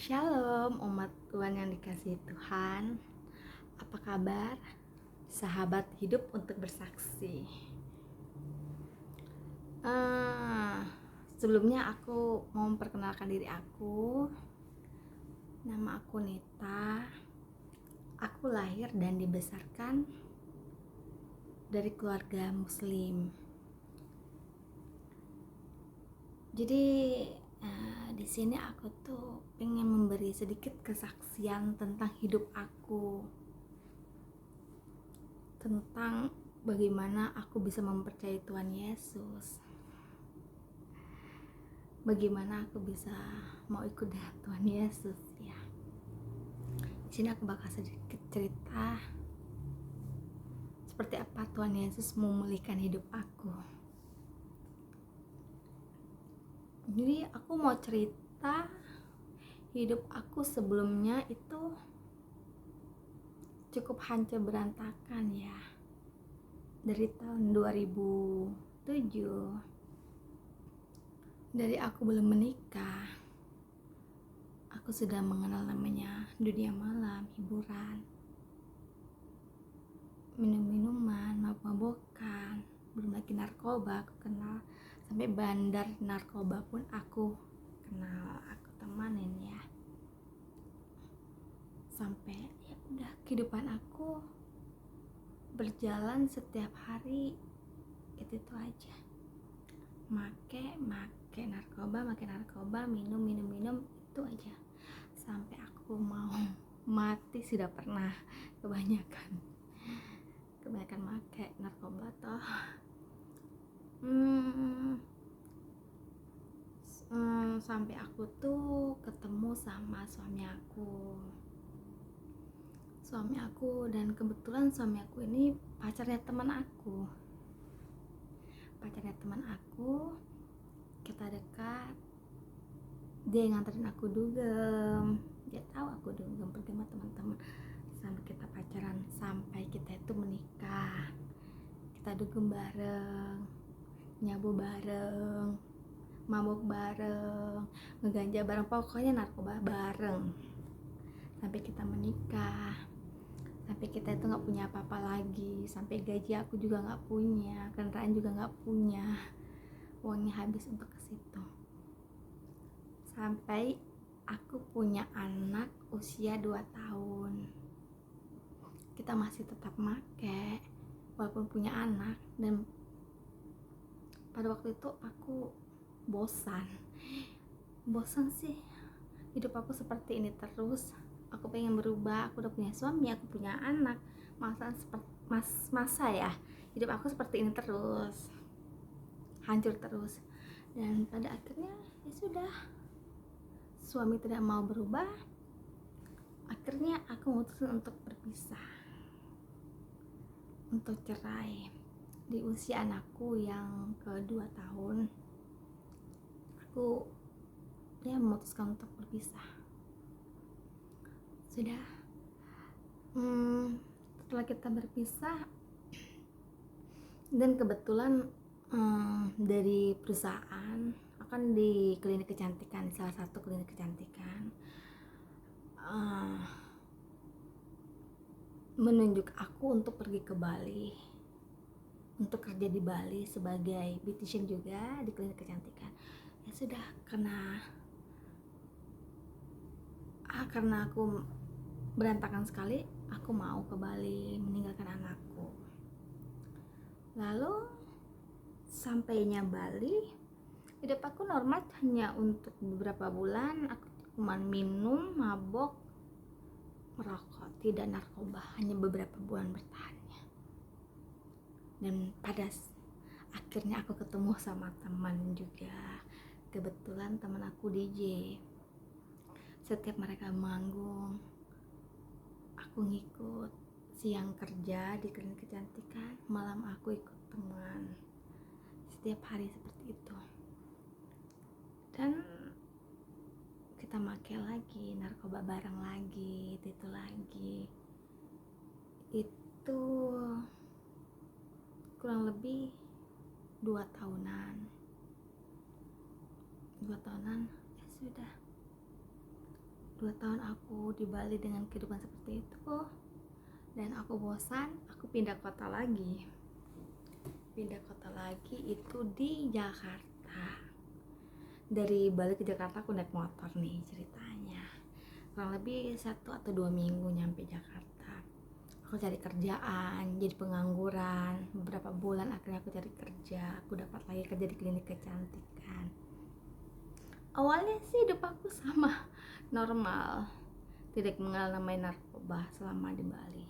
Shalom umat Tuhan yang dikasihi Tuhan. Apa kabar? Sahabat hidup untuk bersaksi. Sebelumnya aku mau memperkenalkan diri aku. Nama aku Nita. Aku lahir dan dibesarkan dari keluarga Muslim. Jadi di sini aku tuh pengen memberi sedikit kesaksian tentang hidup aku, tentang bagaimana aku bisa mempercayai Tuhan Yesus, bagaimana aku bisa mau ikut dengan Tuhan Yesus ya. Di sini aku bakal sedikit cerita seperti apa Tuhan Yesus memulihkan hidup aku. Jadi aku mau cerita hidup aku sebelumnya itu cukup hancur berantakan ya. Dari tahun 2007, dari aku belum menikah, aku sudah mengenal namanya dunia malam, hiburan, minum-minuman, mabuk-mabukan, belum lagi narkoba aku kenal, sampai bandar narkoba pun aku kenal, aku temanin ya. Sampai ya udah kehidupan aku berjalan setiap hari itu aja, make narkoba, minum itu aja sampai aku mau mati. Sudah pernah kebanyakan make narkoba toh. Sampai aku tuh ketemu sama suami aku dan kebetulan suami aku ini pacarnya teman aku, kita dekat. Dia nganterin aku dugem, dia tahu aku dugem pergi sama teman-teman, sampai kita pacaran, sampai kita itu menikah. Kita dugem bareng, nyabu bareng, mabuk bareng, ngeganja bareng, pokoknya narkoba bareng, sampai kita menikah. Sampai kita itu nggak punya apa-apa lagi, sampai gaji aku juga nggak punya, kendaraan juga nggak punya, uangnya habis untuk ke situ. Sampai aku punya anak usia 2 tahun, kita masih tetap make walaupun punya anak. Dan pada waktu itu aku bosan sih hidup aku seperti ini terus. Aku pengen berubah, aku udah punya suami, aku punya anak, masa ya hidup aku seperti ini terus, hancur terus. Dan pada akhirnya ya sudah, suami tidak mau berubah, akhirnya aku memutuskan untuk berpisah, untuk cerai. Di usia anakku yang ke-2 tahun, aku memutuskan untuk berpisah. Sudah, setelah kita berpisah, dan kebetulan dari perusahaan akan di klinik kecantikan, salah satu klinik kecantikan, menunjuk aku untuk pergi ke Bali, untuk kerja di Bali sebagai beautician juga di klinik kecantikan. Ya sudah, karena aku berantakan sekali, aku mau ke Bali meninggalkan anakku. Lalu sampainya Bali, hidup aku normal hanya untuk beberapa bulan. Aku cuma minum, mabok, merokok, tidak narkoba, hanya beberapa bulan bertahannya. Dan pada akhirnya aku ketemu sama teman juga. Kebetulan teman aku DJ. Setiap mereka manggung, aku ngikut. Siang kerja di klinik kecantikan, malam aku ikut teman. Setiap hari seperti itu. Dan kita make lagi, narkoba bareng lagi, itu lagi. Itu kurang lebih 2 tahunan. Ya sudah, 2 tahun aku di Bali dengan kehidupan seperti itu, dan aku bosan, aku pindah kota lagi. Itu di Jakarta. Dari Bali ke Jakarta aku naik motor nih ceritanya. Kurang lebih 1 atau 2 minggu nyampe Jakarta. Aku cari kerjaan, jadi pengangguran. Beberapa bulan akhirnya aku cari kerja. Aku dapat lagi kerja di klinik kecantikan. Awalnya sih hidup aku sama, normal. Tidak mengenal namanya narkoba selama di Bali.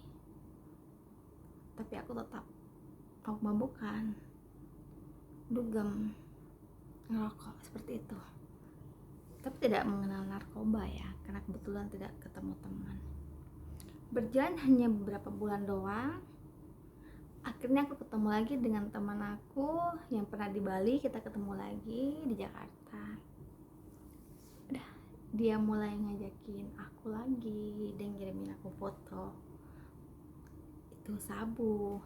Tapi aku tetap mabuk-mabukan, dugem, ngerokok seperti itu. Tapi tidak mengenal narkoba ya, karena kebetulan tidak ketemu teman. Berjalan hanya beberapa bulan doang. Akhirnya aku ketemu lagi dengan teman aku yang pernah di Bali. Kita ketemu lagi di Jakarta. Udah, dia mulai ngajakin aku lagi, dia ngirimin aku foto itu sabu.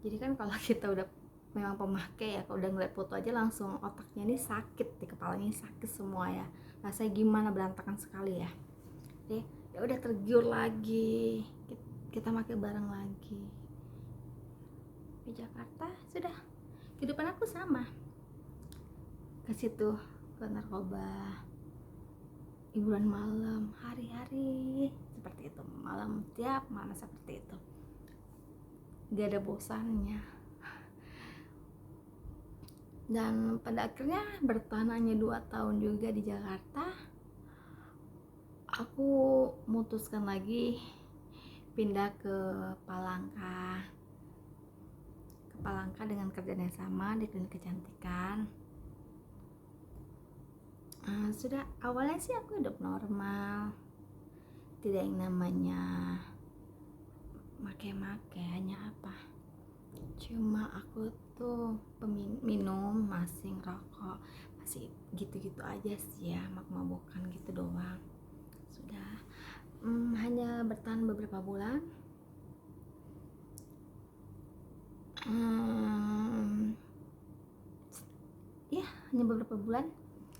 Jadi kan kalau kita udah memang pemakai ya, kalau udah ngeliat foto aja langsung otaknya ini sakit, di kepalanya ini sakit semua ya, rasanya gimana, berantakan sekali ya. Deh, ya udah tergiur lagi, kita pakai bareng lagi di Jakarta. Sudah, kehidupan aku sama, ke situ, ke narkoba, hiburan malam, hari-hari seperti itu, malam tiap malam seperti itu, gak ada bosannya. Dan pada akhirnya bertahan hanya 2 tahun juga di Jakarta. Aku memutuskan lagi pindah ke Palangka. Dengan kerjaan yang sama di klinik kecantikan. Sudah, awalnya sih aku hidup normal, tidak yang namanya make-make, hanya apa, cuma aku tuh minum, masih ngerokok, masih gitu-gitu aja sih ya, mabuk-mabukan gitu doang. Sudah, hanya bertahan beberapa bulan. Ya, hanya beberapa bulan.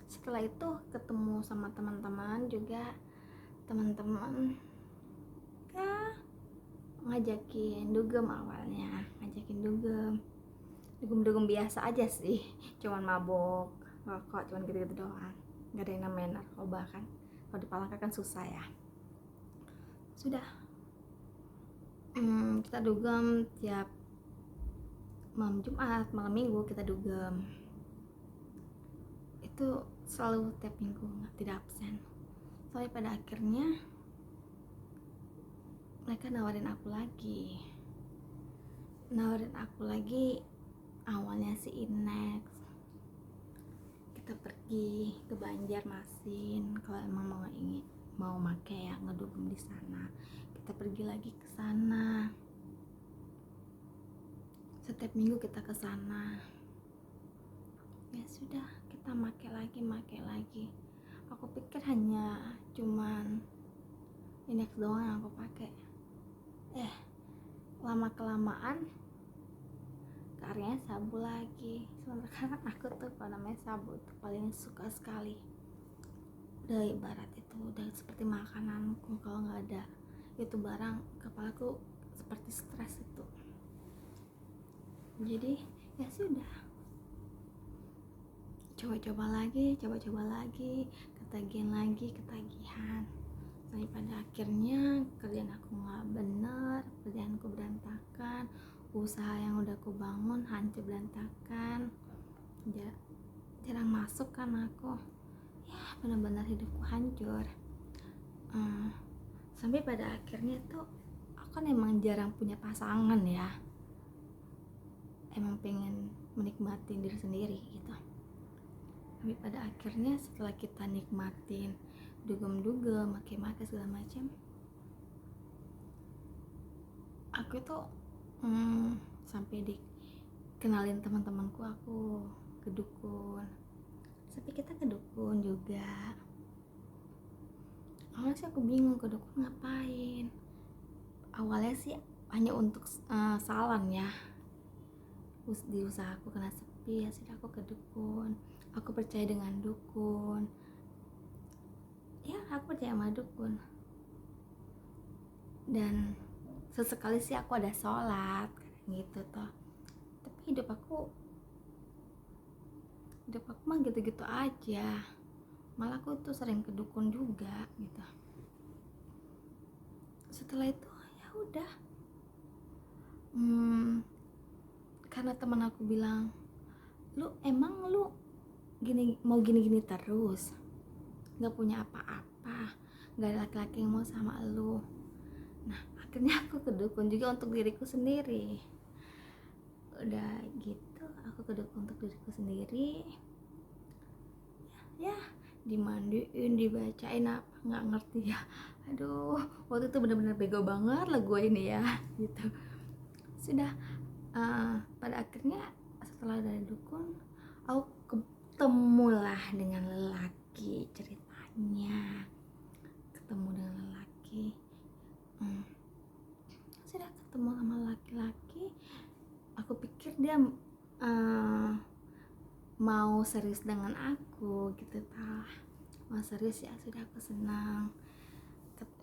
Setelah itu ketemu sama teman-teman juga, teman-teman ya ngajakin dugem. Awalnya ngajakin dugem biasa aja sih, cuman mabok, rokok, cuman gitu-gitu doang, nggak ada yang namanya narkoba kan. Kalau di Palangka kan susah ya. Sudah, kita dugem tiap malam Jumat, malam Minggu kita dugem. Itu selalu tiap minggu, tidak absen. Sampai pada akhirnya mereka nawarin aku lagi. Awalnya si Inex, kita pergi ke Banjarmasin kalau emang mau make ya, ngedugem di sana. Kita pergi lagi ke sana. Setiap minggu kita ke sana. Ya sudah, kita make lagi. Aku pikir hanya cuman Inex doang yang aku pakai. Lama kelamaan karyanya sabu lagi. Sementara aku tuh kalau namanya sabu itu paling suka sekali. Udah ibarat itu udah seperti makananku, kalau nggak ada itu barang kepalaku seperti stres itu. Jadi ya sudah, coba-coba lagi, ketagihan. Sampai pada akhirnya kerjaan aku nggak bener, kerjaanku berantakan, usaha yang udah aku bangun hancur berantakan, jarang masuk kan aku, ya benar-benar hidupku hancur. Sampai pada akhirnya tuh aku kan emang jarang punya pasangan ya, emang pengen menikmati diri sendiri gitu. Tapi pada akhirnya setelah kita nikmatin dugem, make segala macam, aku tuh sampai dikenalin teman-temanku aku ke dukun. Sampai kita ke dukun juga. Awalnya sih aku bingung ke dukun ngapain. Awalnya sih hanya untuk saran ya, di usaha aku kena sepi, ya sudah aku ke dukun. Aku percaya dengan dukun. ya aku percaya sama dukun. Dan sesekali sih aku ada sholat gitu toh, tapi hidup aku mah gitu-gitu aja. Malah aku tuh sering ke dukun juga gitu. Setelah itu ya udah, karena teman aku bilang, lu gini-gini terus, nggak punya apa-apa, nggak ada laki-laki yang mau sama lu. Nah akhirnya aku ke dukun juga untuk diriku sendiri. Udah gitu aku ke dukun untuk diriku sendiri, ya dimandiin, dibacain apa nggak ngerti ya. Aduh, waktu itu benar-benar bego banget lah gue ini ya gitu. Sudah, pada akhirnya setelah dari dukun aku ketemulah dengan lelaki. Ceritanya ketemu dengan lelaki, sudah ketemu sama laki-laki, aku pikir dia mau serius dengan aku gitu tah. Mau serius ya sudah, aku senang.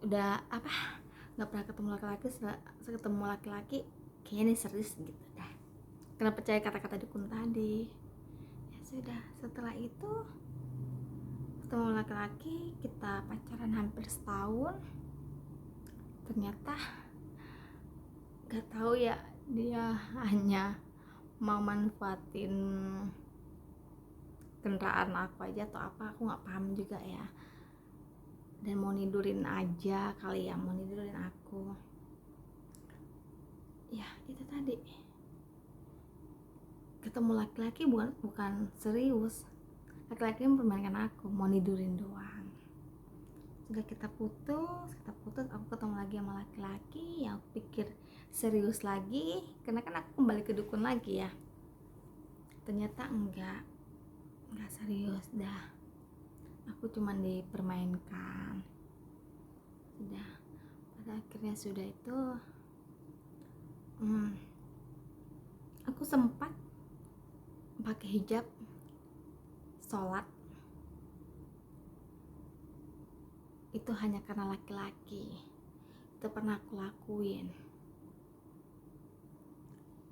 Udah apa, nggak pernah ketemu laki-laki, ketemu laki-laki kayaknya ini serius gitu dah, karena percaya kata-kata dukun tadi. Ya sudah, setelah itu ketemu laki-laki, kita pacaran hampir setahun. Ternyata gak tahu ya, dia hanya mau manfaatin kendaraan aku aja atau apa, aku nggak paham juga ya. Dan mau nidurin aja kali ya, mau nidurin aku. Ya itu tadi, ketemu laki-laki bukan serius, laki-laki mempermainkan aku, mau nidurin doang. Sudah kita putus, aku ketemu lagi sama laki-laki yang aku pikir serius lagi, karena kan aku kembali ke dukun lagi ya. Ternyata enggak serius dah, aku cuman dipermainkan. Sudah, pada akhirnya sudah itu, aku sempat pakai hijab sholat itu hanya karena laki-laki. Itu pernah aku lakuin.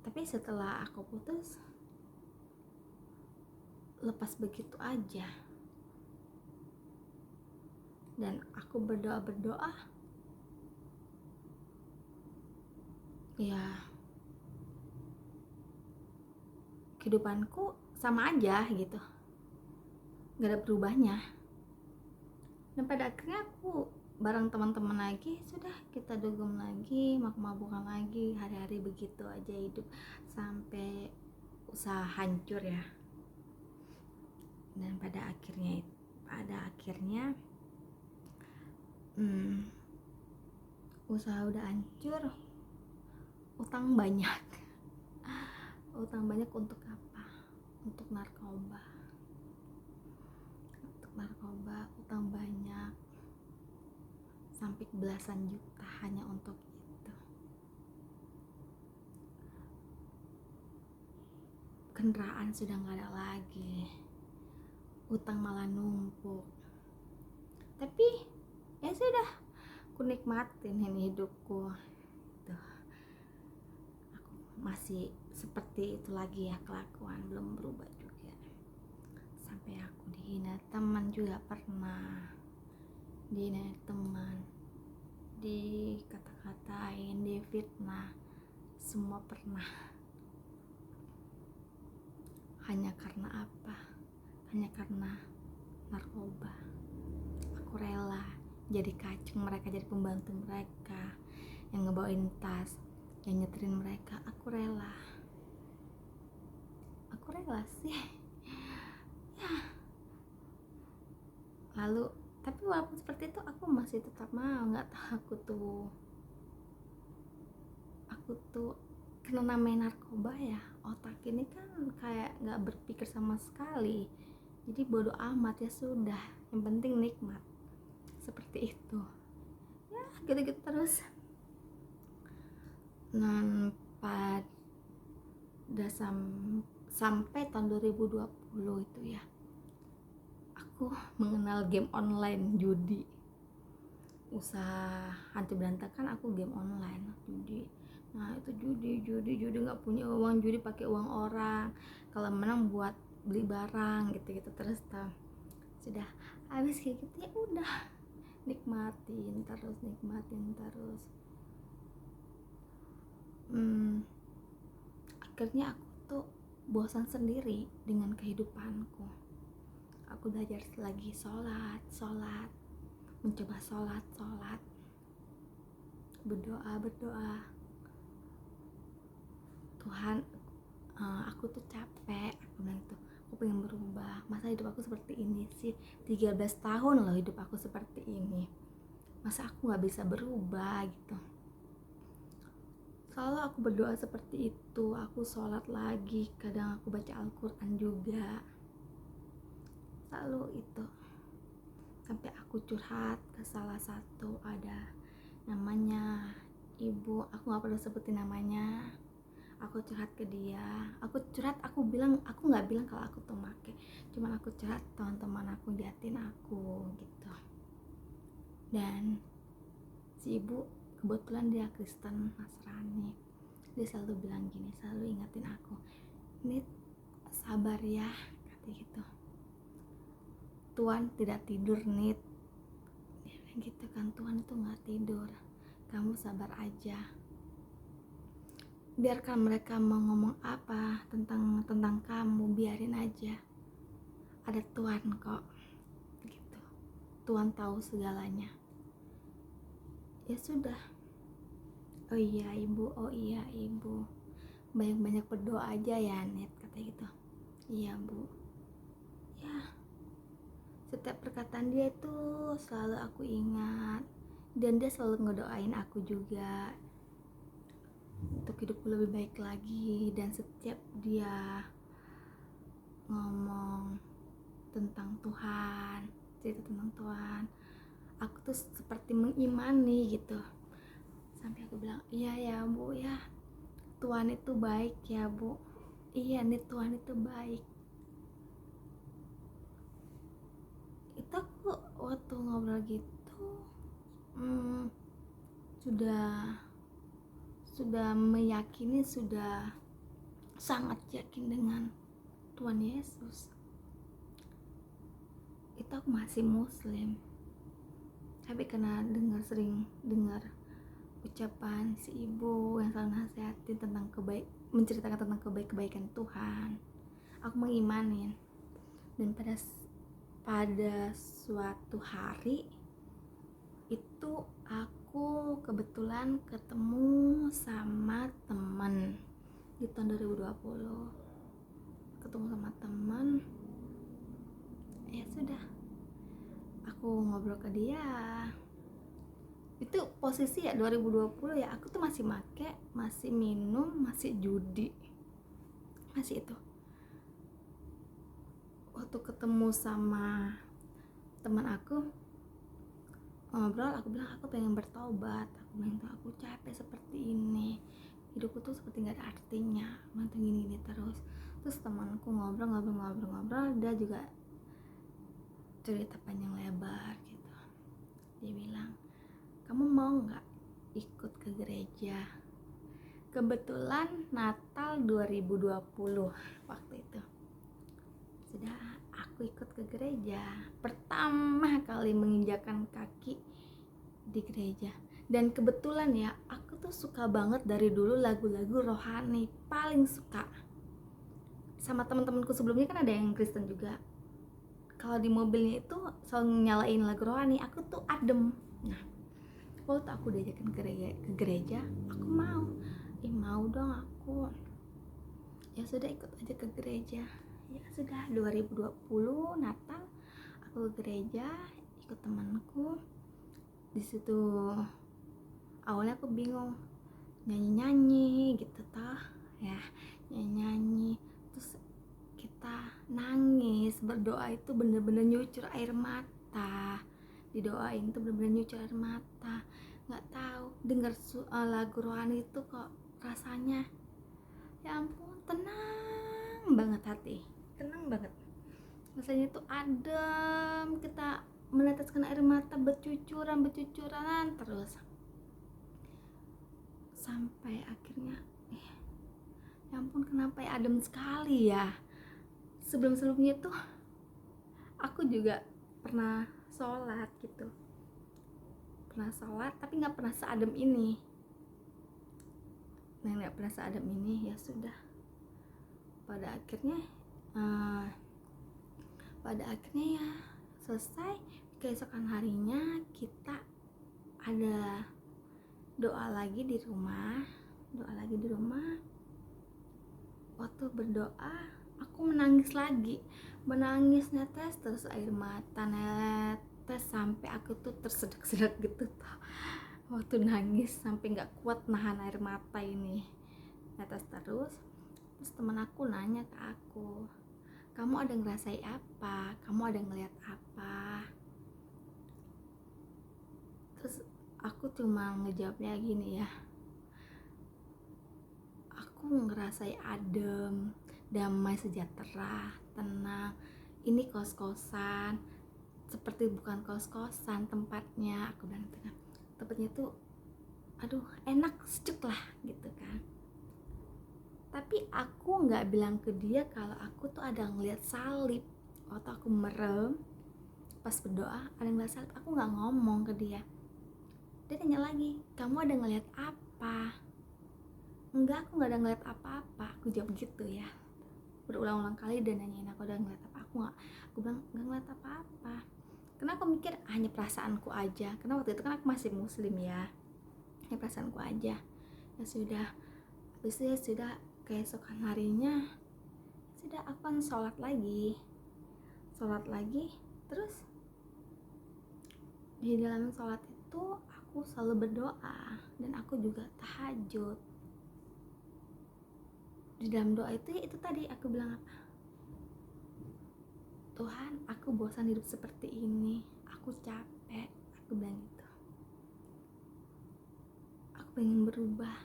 Tapi setelah aku putus, lepas begitu aja. Dan aku berdoa ya kehidupanku sama aja gitu, gak ada berubahnya. Dan pada akhirnya aku bareng teman-teman lagi, sudah kita dugem lagi, mabuk-mabukan lagi, hari-hari begitu aja hidup sampai usaha hancur ya. Dan pada akhirnya usaha udah hancur, utang banyak. Utang banyak untuk apa? Untuk narkoba, utang banyak sampai belasan juta hanya untuk itu. Kendaraan sudah nggak ada lagi, utang malah numpuk. Tapi ya sudah, aku nikmatin ini hidupku. Tuh, aku masih seperti itu lagi ya kelakuan, belum berubah juga. Sampai aku dihina teman juga pernah, dihina teman, dikata-katain, difitnah, semua pernah. Hanya karena apa? Hanya karena narkoba. Aku rela jadi kacung mereka, jadi pembantu mereka, yang ngebawain tas, yang nyeterin mereka. Aku rela sih ya. Lalu tapi walaupun seperti itu, aku masih tetap mau. Nggak tahu, aku tuh karena namanya narkoba ya, otak ini kan kayak nggak berpikir sama sekali, jadi bodoh amat, ya sudah, yang penting nikmat, seperti itu ya, gitu-gitu terus. Dan pada sampai tahun 2020 itu ya, aku aku mengenal game online judi. Usaha anti berantakan aku game online judi. Nah itu judi nggak punya uang, judi pakai uang orang, kalau menang buat beli barang gitu terus sudah habis kayak gitu ya udah nikmatin terus akhirnya aku tuh bosan sendiri dengan kehidupanku. Aku belajar lagi sholat, mencoba sholat, berdoa, Tuhan, aku tuh capek, aku bilang tuh, aku pengen berubah. Masa hidup aku seperti ini sih? 13 tahun loh hidup aku seperti ini. Masa aku gak bisa berubah gitu? Selalu aku berdoa seperti itu, aku sholat lagi, kadang aku baca Al-Quran juga. Selalu itu. Sampai aku curhat ke salah satu, ada namanya ibu, aku gak perlu sebutin namanya. Aku curhat ke dia, aku bilang, aku nggak bilang kalau aku tuh make, cuman aku curhat teman-teman aku liatin aku gitu. Dan si ibu kebetulan dia Kristen Nasrani, dia selalu bilang gini, selalu ingatin aku, Nit sabar ya, kata gitu, Tuhan tidak tidur Nit, dia bilang gitu kan, Tuhan itu nggak tidur, kamu sabar aja. Biarkan mereka mau ngomong apa tentang kamu, biarin aja. Ada Tuhan kok. Gitu. Tuhan tahu segalanya. Ya sudah. Oh iya ibu. Banyak-banyak berdoa aja ya, Net, kata gitu. Iya, Bu. Ya. Setiap perkataan dia itu selalu aku ingat, dan dia selalu ngedoain aku juga untuk hidupku lebih baik lagi. Dan setiap dia ngomong tentang Tuhan, cerita tentang Tuhan, aku tuh seperti mengimani gitu. Sampai aku bilang, iya ya Bu ya, Tuhan itu baik ya Bu. Iya nih, Tuhan itu baik. Itu aku waktu ngobrol gitu sudah meyakini, sudah sangat yakin dengan Tuhan Yesus. Itu aku masih muslim, tapi karena sering dengar ucapan si ibu yang selalu nasihatin tentang menceritakan tentang kebaikan Tuhan, aku mengimanin. Dan pada suatu hari itu aku kebetulan ketemu sama teman di tahun 2020, ketemu sama teman. Ya sudah, aku ngobrol ke dia. Itu posisi ya 2020 ya, aku tuh masih masih minum, masih judi, masih itu. Waktu ketemu sama teman aku ngobrol, aku bilang aku pengen bertobat, aku bilang tuh aku capek seperti ini, hidupku tuh seperti gak ada artinya, aku gini terus. Terus temanku ngobrol, dia juga cerita panjang lebar gitu. Dia bilang, kamu mau gak ikut ke gereja? Kebetulan Natal 2020 waktu itu. Sudah, aku ikut ke gereja, pertama kali menginjakan kaki di gereja. Dan kebetulan ya, aku tuh suka banget dari dulu lagu-lagu rohani, paling suka. Sama teman-temanku sebelumnya kan ada yang Kristen juga, kalau di mobilnya itu selalu nyalain lagu rohani, aku tuh adem. Nah, waktu aku diajakin ke gereja, aku mau dong aku. Ya sudah, ikut aja ke gereja. Ya sudah, 2020 Natal aku ke gereja, ikut temanku. Di situ awalnya aku bingung, nyanyi gitu toh ya, nyanyi terus kita nangis, berdoa itu bener-bener nyucur air mata, didoain tuh bener-bener nyucur air mata. Nggak tahu, dengar lagu rohani itu kok rasanya ya ampun, tenang banget hati, tenang banget. rasanya itu adem, kita meneteskan air mata bercucuran terus sampai akhirnya ya ampun, kenapa ya adem sekali ya. Sebelumnya tuh aku juga pernah sholat gitu, tapi nggak pernah seadem ini. Nah, nggak pernah seadem ini. Ya sudah, pada akhirnya ya selesai. Keesokan harinya kita ada doa lagi di rumah. Waktu berdoa aku menangis netes terus, air mata netes sampai aku tuh tersedak-sedak gitu tuh. Waktu nangis sampai nggak kuat nahan air mata ini, netes terus. Terus teman aku nanya ke aku, kamu ada ngerasain apa? Kamu ada ngeliat apa? Terus aku cuma ngejawabnya gini ya, aku ngerasain adem, damai, sejahtera, tenang. Ini kos-kosan, seperti bukan kos-kosan tempatnya. Aku bilang gitu kan, tempatnya tuh aduh enak, sejuk lah gitu kan. Tapi aku nggak bilang ke dia kalau aku tuh ada ngeliat salib. Waktu aku merem pas berdoa ada ngeliat salib, aku nggak ngomong ke dia. Dia tanya lagi, kamu ada ngeliat apa? Enggak, aku nggak ada ngeliat apa-apa. Aku jawab gitu ya, berulang-ulang kali dia nanyain aku ada ngeliat apa. Aku bilang nggak ngeliat apa-apa, karena aku mikir hanya perasaanku aja, karena waktu itu kan aku masih muslim ya, hanya perasaanku aja. Ya sudah, habis itu ya sudah, keesokan harinya sudah aku kan sholat lagi. Terus di dalam sholat itu aku selalu berdoa, dan aku juga tahajud. Di dalam doa itu tadi aku bilang apa, Tuhan, aku bosan hidup seperti ini, aku capek, aku bilang gitu. Aku pengen berubah.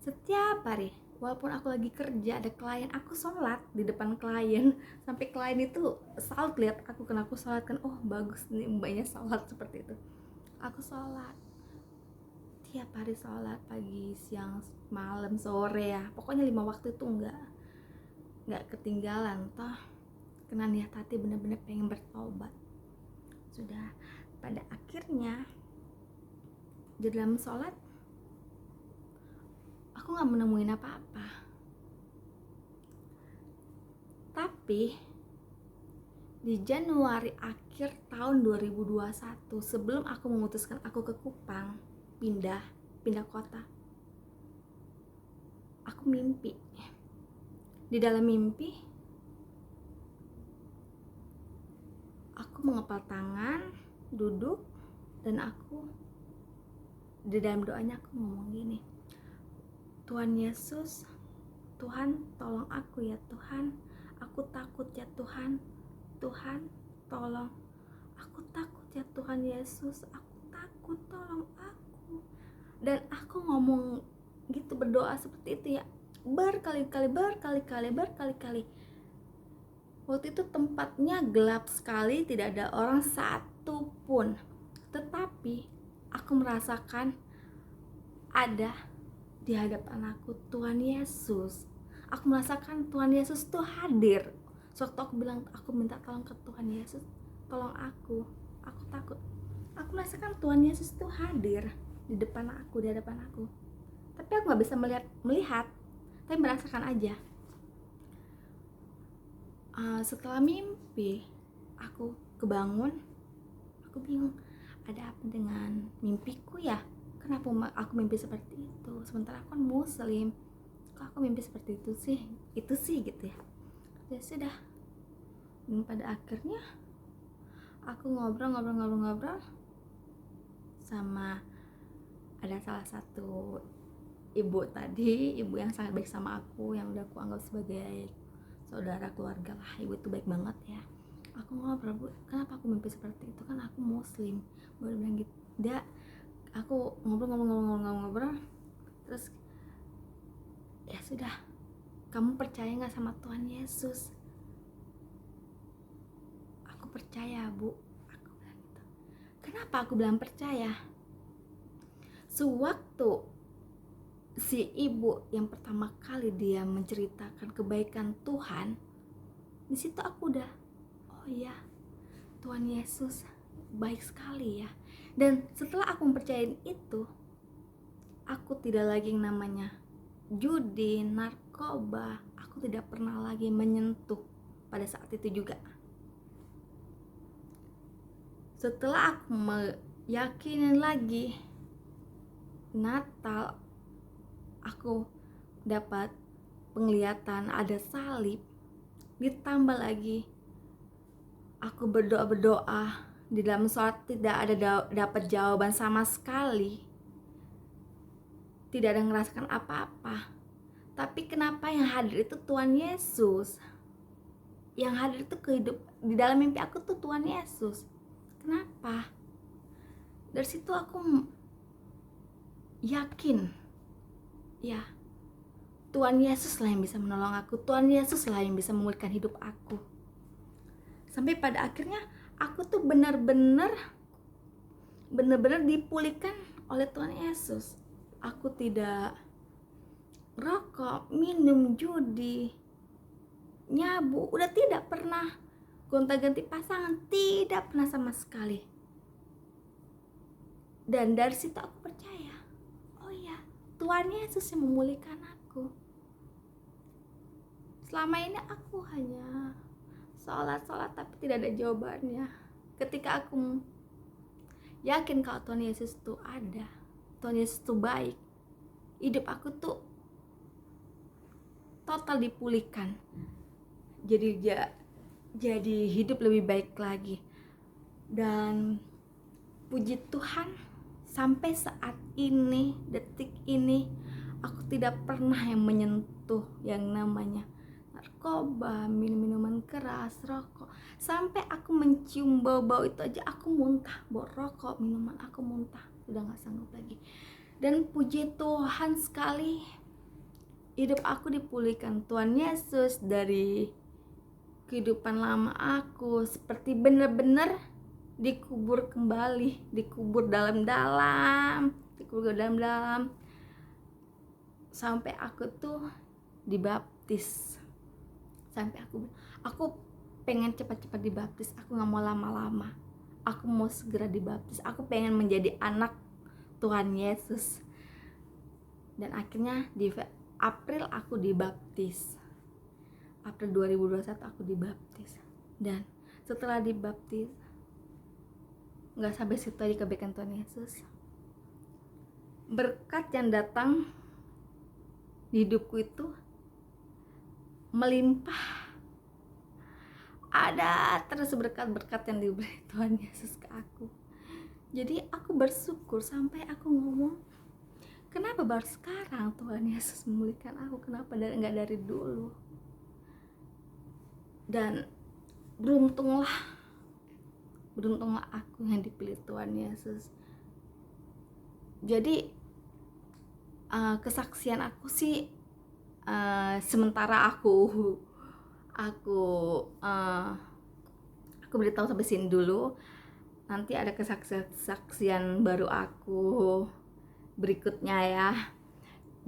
Setiap hari, walaupun aku lagi kerja ada klien, aku sholat di depan klien, sampai klien itu salut lihat aku, karena aku sholat kan, oh bagus nih mbaknya sholat seperti itu. Aku sholat tiap hari, sholat pagi, siang, malam, sore ya, pokoknya 5 waktu itu nggak ketinggalan toh, karena niat hati benar-benar pengen bertobat. Sudah, pada akhirnya di dalam sholat aku nggak menemuin apa-apa. Tapi di Januari akhir tahun 2021, sebelum aku memutuskan aku ke Kupang, pindah kota, aku mimpi. Di dalam mimpi aku mengepal tangan, duduk, dan aku di dalam doanya aku ngomong gini, Tuhan Yesus, Tuhan tolong aku ya Tuhan, aku takut ya Tuhan, Tuhan tolong, aku takut ya Tuhan Yesus, aku takut, tolong aku. Dan aku ngomong gitu, berdoa seperti itu ya, berkali-kali. Waktu itu tempatnya gelap sekali, tidak ada orang satu pun, tetapi aku merasakan ada di hadapan aku Tuhan Yesus. Aku merasakan Tuhan Yesus tuh hadir. Sewaktu aku bilang, aku minta tolong ke Tuhan Yesus, tolong aku takut. Aku merasakan Tuhan Yesus tuh hadir di hadapan aku. Tapi aku nggak bisa melihat, tapi merasakan aja. Setelah mimpi, aku kebangun, aku bingung, ada apa dengan mimpiku ya? Kenapa aku mimpi seperti itu? Sementara aku kan muslim, kok aku mimpi seperti itu sih gitu ya. Ya sudah, dan pada akhirnya aku ngobrol sama ada salah satu ibu yang sangat baik sama aku, yang udah aku anggap sebagai saudara keluarga lah. Ibu itu baik banget ya. Aku ngobrol, Bu, kenapa aku mimpi seperti itu, kan aku muslim. Baru bilang gitu. Aku ngobrol, terus ya sudah, kamu percaya nggak sama Tuhan Yesus? aku percaya, Bu. Aku bilang gitu. Kenapa aku bilang percaya? Sewaktu si ibu yang pertama kali dia menceritakan kebaikan Tuhan, di situ aku udah, oh iya, Tuhan Yesus baik sekali ya. Dan setelah aku mempercayai itu, aku tidak lagi yang namanya judi, narkoba. Aku tidak pernah lagi menyentuh pada saat itu juga. Setelah aku meyakini lagi Natal, aku dapat penglihatan ada salib, ditambah lagi aku berdoa di dalam sholat tidak ada dapat jawaban sama sekali, tidak ada ngerasakan apa-apa. Tapi kenapa yang hadir itu Tuhan Yesus? Yang hadir itu di dalam mimpi aku tuh Tuhan Yesus. Kenapa? Dari situ aku yakin, ya, Tuhan Yesus lah yang bisa menolong aku. Tuhan Yesus lah yang bisa memulihkan hidup aku. Sampai pada akhirnya aku tuh benar-benar dipulihkan oleh Tuhan Yesus. Aku tidak rokok, minum, judi, nyabu, udah tidak pernah gonta-ganti pasangan, tidak pernah sama sekali. Dan dari situ aku percaya, oh ya, Tuhan Yesus yang memulihkan aku. Selama ini aku hanya sholat tapi tidak ada jawabannya. Ketika aku yakin kalau Tuhan Yesus itu ada, Tuhan Yesus itu baik, hidup aku tuh total dipulihkan. Jadi hidup lebih baik lagi. Dan puji Tuhan, sampai saat ini, detik ini, aku tidak pernah yang menyentuh yang namanya narkoba, minuman keras, rokok. Sampai aku mencium bau-bau itu aja aku muntah. Bau rokok, minuman, aku muntah, udah gak sanggup lagi. Dan puji Tuhan sekali, hidup aku dipulihkan Tuhan Yesus dari kehidupan lama aku, seperti benar-benar dikubur kembali, dikubur dalam-dalam, sampai aku tuh dibaptis. Sampai aku pengen cepat-cepat dibaptis, aku nggak mau lama-lama, aku mau segera dibaptis, aku pengen menjadi anak Tuhan Yesus. Dan akhirnya di April aku dibaptis. April 2021 aku dibaptis. Dan setelah dibaptis, gak sampai situ aja kebaikan Tuhan Yesus. Berkat yang datang di hidupku itu melimpah. Ada terus berkat-berkat yang diberi Tuhan Yesus ke aku. Jadi aku bersyukur sampai aku ngomong, kenapa baru sekarang Tuhan Yesus memulihkan aku? Kenapa gak dari dulu? Dan beruntunglah aku yang dipilih Tuhan Yesus. Jadi kesaksian aku sih, sementara aku beritahu sampai sini dulu. Nanti ada kesaksian baru aku berikutnya ya.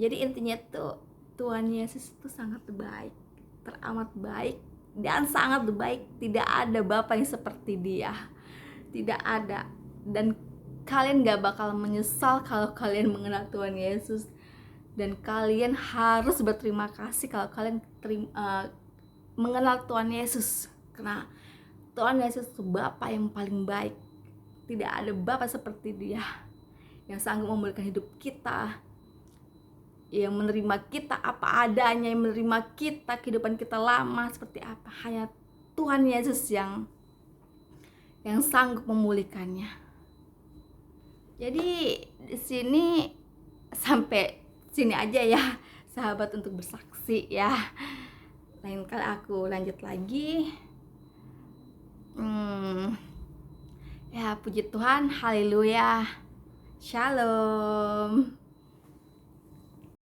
Jadi intinya tuh Tuhan Yesus itu sangat baik, teramat baik dan sangat baik. Tidak ada Bapa yang seperti Dia, tidak ada. Dan kalian gak bakal menyesal kalau kalian mengenal Tuhan Yesus. Dan kalian harus berterima kasih kalau kalian mengenal Tuhan Yesus, karena Tuhan Yesus itu Bapa yang paling baik. Tidak ada Bapa seperti Dia yang sanggup memulihkan hidup kita, yang menerima kita apa adanya, yang menerima kita kehidupan kita lama seperti apa. Hanya Tuhan Yesus yang sanggup memulihkannya. Jadi di sini sampai sini aja ya sahabat untuk bersaksi ya. Lain kali aku lanjut lagi. Ya puji Tuhan, haleluya, shalom.